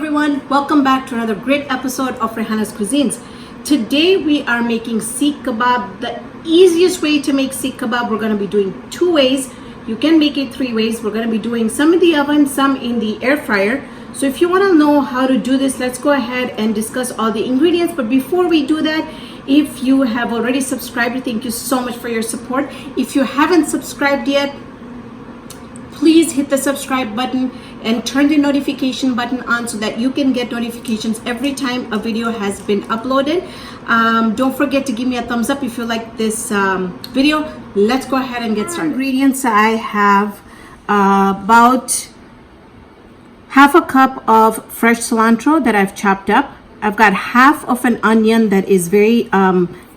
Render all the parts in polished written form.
everyone, welcome back to another great episode of Raihanascuisines. Today we are making Seekh kebab. The easiest way to make Seekh kebab, we're going to be doing two ways. You can make it three ways. We're going to be doing some in the oven, some in the air fryer. So if you want to know how to do this, let's go ahead and discuss all the ingredients. But before we do that, if you have already subscribed, thank you so much for your support. If you haven't subscribed yet, please hit the subscribe button and turn the notification button on so that you can get notifications every time a video has been uploaded. Don't forget to give me a thumbs up if you like this video. Let's go ahead and get started. Ingredients: I have about half a cup of fresh cilantro that I've chopped up. I've got half of an onion that is very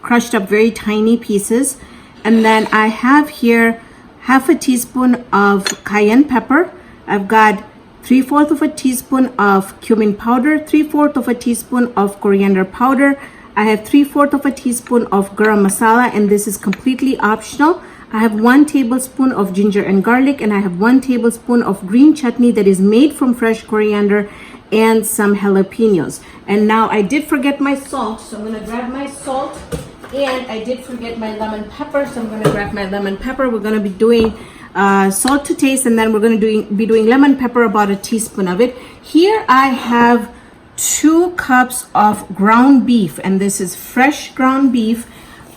crushed up, very tiny pieces. And then I have here half a teaspoon of cayenne pepper. I've got 3/4 of a teaspoon of cumin powder, 3/4 of a teaspoon of coriander powder. I have 3/4 of a teaspoon of garam masala, and this is completely optional. I have 1 tablespoon of ginger and garlic, and I have 1 tablespoon of green chutney that is made from fresh coriander and some jalapenos. And now I did forget my salt, so I'm gonna grab my salt. And I did forget my lemon pepper, so I'm going to grab my lemon pepper. We're going to be doing salt to taste, and then we're going to be doing lemon pepper, about a teaspoon of it. Here I have 2 cups of ground beef, and this is fresh ground beef.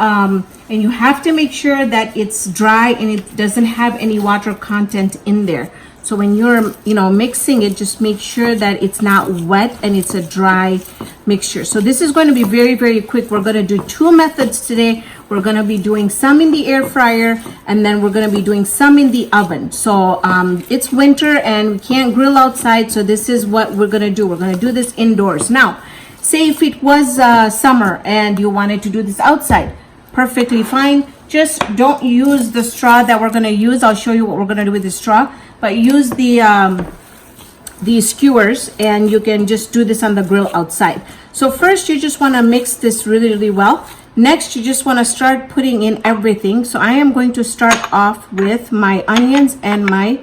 And you have to make sure that it's dry and it doesn't have any water content in there. So when you're, mixing it, just make sure that it's not wet and it's a dry mixture. So this is going to be very, very quick. We're going to do 2 methods today. We're going to be doing some in the air fryer, and then we're going to be doing some in the oven. So it's winter and we can't grill outside. So this is what we're going to do. We're going to do this indoors. Now, say if it was summer and you wanted to do this outside, perfectly fine. Just don't use the straw that we're going to use. I'll show you what we're going to do with the straw. But use the skewers, and you can just do this on the grill outside. So first you just want to mix this really, really well. Next, you just want to start putting in everything. So I am going to start off with my onions and my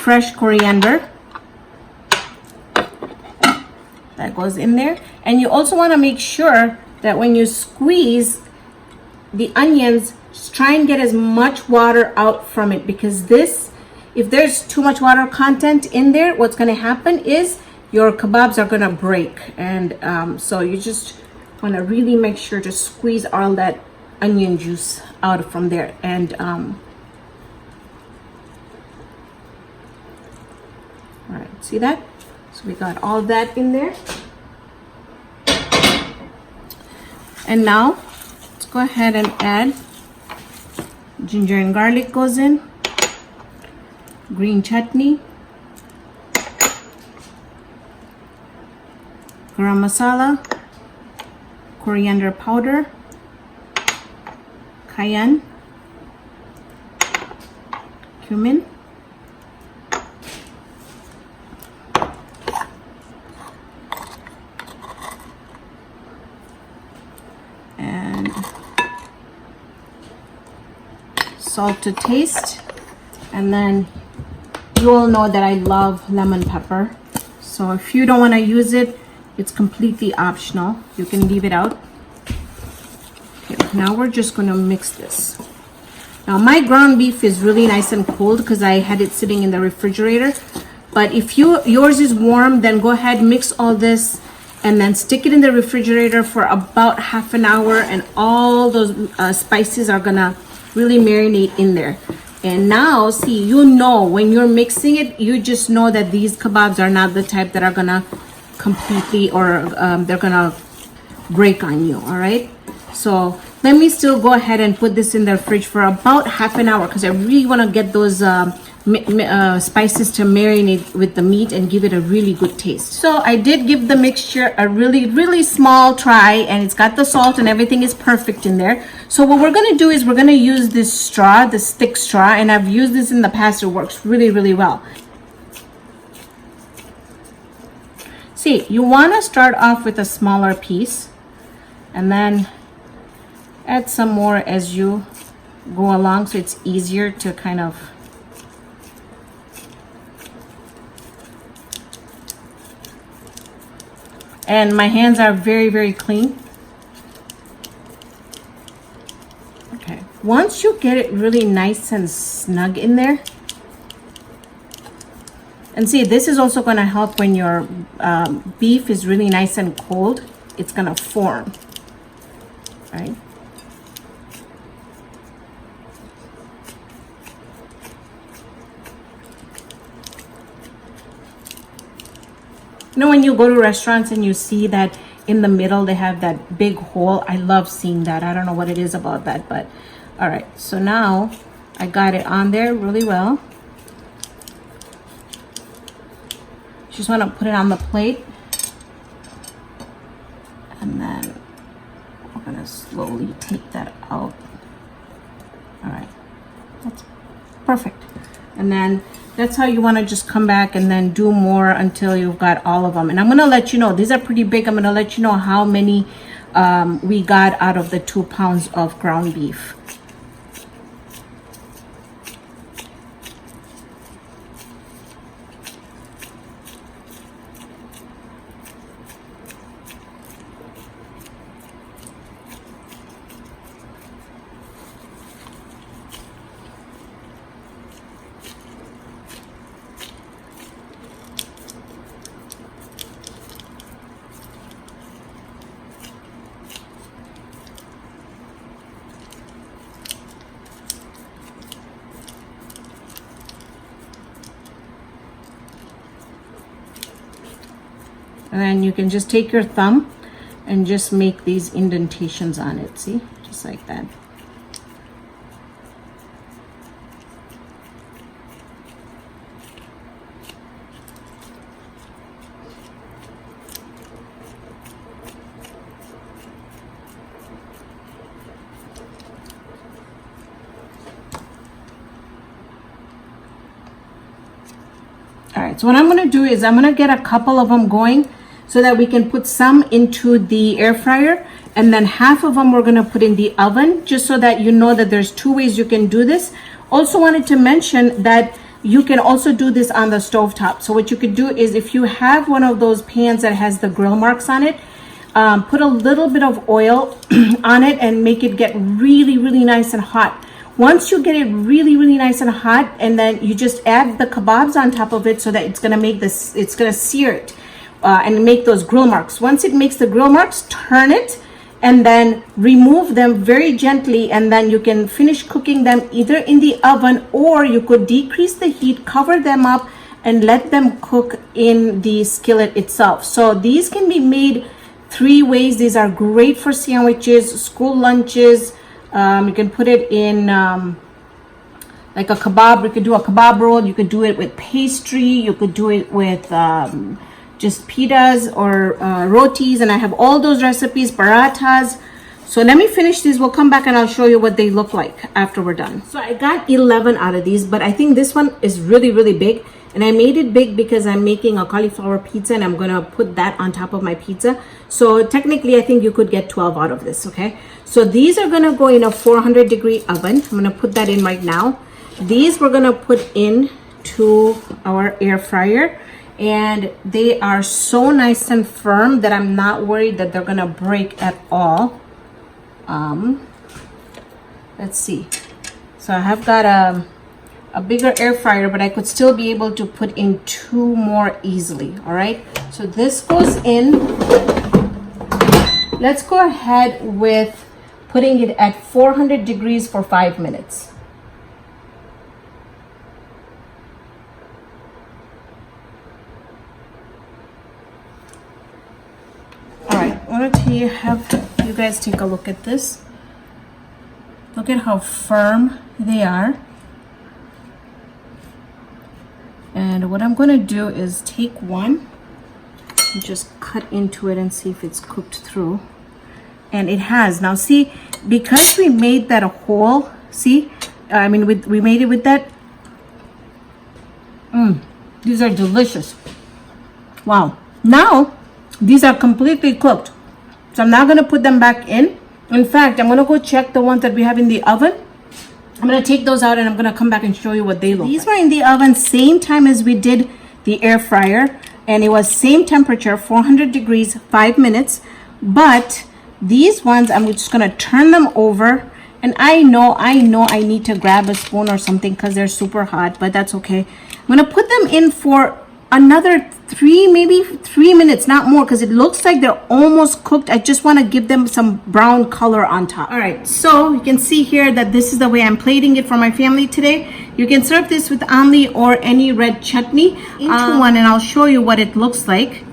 fresh coriander. That goes in there. And you also want to make sure that when you squeeze the onions, try and get as much water out from it, because this, if there's too much water content in there, what's going to happen is your kebabs are going to break. And so you just want to really make sure to squeeze all that onion juice out from there. And all right, see that? So we got all that in there. And now let's go ahead and add ginger and garlic goes in, green chutney, garam masala, coriander powder, cayenne, cumin, and salt to taste. And then you all know that I love lemon pepper, so if you don't want to use it, it's completely optional. You can leave it out. Okay, now we're just going to mix this. Now my ground beef is really nice and cold because I had it sitting in the refrigerator. But if yours is warm, then go ahead, mix all this, and then stick it in the refrigerator for about half an hour, and all those spices are gonna really marinate in there. And now, see, when you're mixing it, you just know that these kebabs are not the type that are gonna completely, or they're gonna break on you, all right? So let me still go ahead and put this in the fridge for about half an hour, because I really wanna get those spices to marinate with the meat and give it a really good taste. So I did give the mixture a really, really small try, and it's got the salt and everything is perfect in there. So what we're going to do is we're going to use this straw, this thick straw, and I've used this in the past. It works really, really well. See, you want to start off with a smaller piece and then add some more as you go along, so it's easier to kind of And my hands are very, very clean. Okay, once you get it really nice and snug in there, and see, this is also going to help when your beef is really nice and cold. It's going to form, right? You know, when you go to restaurants and you see that in the middle they have that big hole, I love seeing that. I don't know what it is about that, but all right. So now I got it on there really well. Just want to put it on the plate, and then we're going to slowly take that out. All right, that's perfect. And then that's how you want to just come back and then do more until you've got all of them. And I'm going to let you know, these are pretty big. I'm going to let you know how many we got out of the 2 pounds of ground beef. And then you can just take your thumb and just make these indentations on it. See, just like that. All right, so what I'm going to do is I'm going to get a couple of them going so that we can put some into the air fryer, and then half of them we're going to put in the oven, just so that you know that there's 2 ways you can do this. Also wanted to mention that you can also do this on the stove top. So what you could do is, if you have one of those pans that has the grill marks on it, put a little bit of oil on it and make it get really, really nice and hot. Once you get it really, really nice and hot, and then you just add the kebabs on top of it, so that it's going to make this, it's going to sear it and make those grill marks. Once it makes the grill marks, turn it and then remove them very gently, and then you can finish cooking them either in the oven, or you could decrease the heat, cover them up, and let them cook in the skillet itself. So these can be made 3 ways. These are great for sandwiches, school lunches. You can put it in like a kebab. You could do a kebab roll. You could do it with pastry. You could do it with just pitas or rotis. And I have all those recipes, parathas. So let me finish these. We'll come back and I'll show you what they look like after we're done. So I got 11 out of these, but I think this one is really, really big. And I made it big because I'm making a cauliflower pizza, and I'm going to put that on top of my pizza. So technically, I think you could get 12 out of this, okay? So these are going to go in a 400-degree oven. I'm going to put that in right now. These we're going to put in to our air fryer. And they are so nice and firm that I'm not worried that they're going to break at all. Let's see. So I have got a bigger air fryer, but I could still be able to put in 2 more easily. All right, so this goes in. Let's go ahead with putting it at 400 degrees for 5 minutes. All right, I want to have you guys take a look at this. Look at how firm they are. And what I'm going to do is take one and just cut into it and see if it's cooked through. And it has. Now see, because we made that a hole, see, we made it with that. These are delicious. Wow. Now, these are completely cooked. So I'm not going to put them back in. In fact, I'm going to go check the ones that we have in the oven. I'm going to take those out and I'm going to come back and show you what they look like. These were in the oven same time as we did the air fryer. and it was same temperature, 400 degrees, 5 minutes. But these ones, I'm just gonna turn them over. And I know I need to grab a spoon or something because they're super hot, but that's okay. I'm gonna put them in for another maybe 3 minutes, not more, because it looks like they're almost cooked. I just want to give them some brown color on top. All right, so you can see here that this is the way I'm plating it for my family today. You can serve this with amli or any red chutney into one, and I'll show you what it looks like.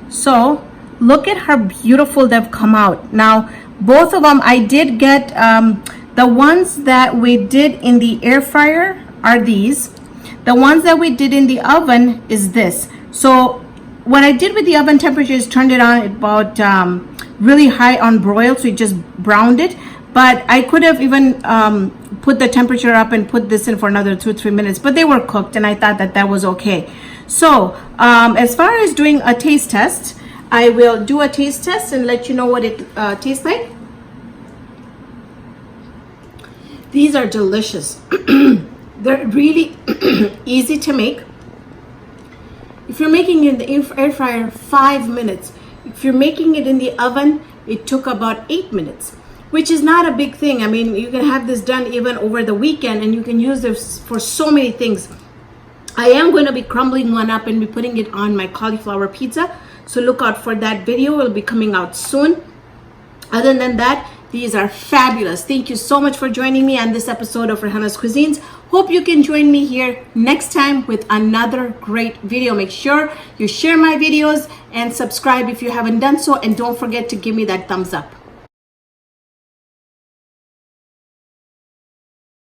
So look at how beautiful they've come out. Now both of them, I did get the ones that we did in the air fryer are these. The ones that we did in the oven is this. So what I did with the oven temperature is turned it on about really high on broil, so it just browned it. But I could have even put the temperature up and put this in for another 2-3 minutes, but they were cooked and I thought that that was okay. So as far as doing a taste test, I will do a taste test and let you know what it tastes like. These are delicious. They're really easy to make. If you're making it in the air fryer, 5 minutes. If you're making it in the oven, it took about 8 minutes, which is not a big thing. I mean, you can have this done even over the weekend and you can use this for so many things. I am going to be crumbling one up and be putting it on my cauliflower pizza. So look out for that video. It will be coming out soon. Other than that, these are fabulous. Thank you so much for joining me on this episode of Raihana's Cuisines. Hope you can join me here next time with another great video. Make sure you share my videos and subscribe if you haven't done so. And don't forget to give me that thumbs up.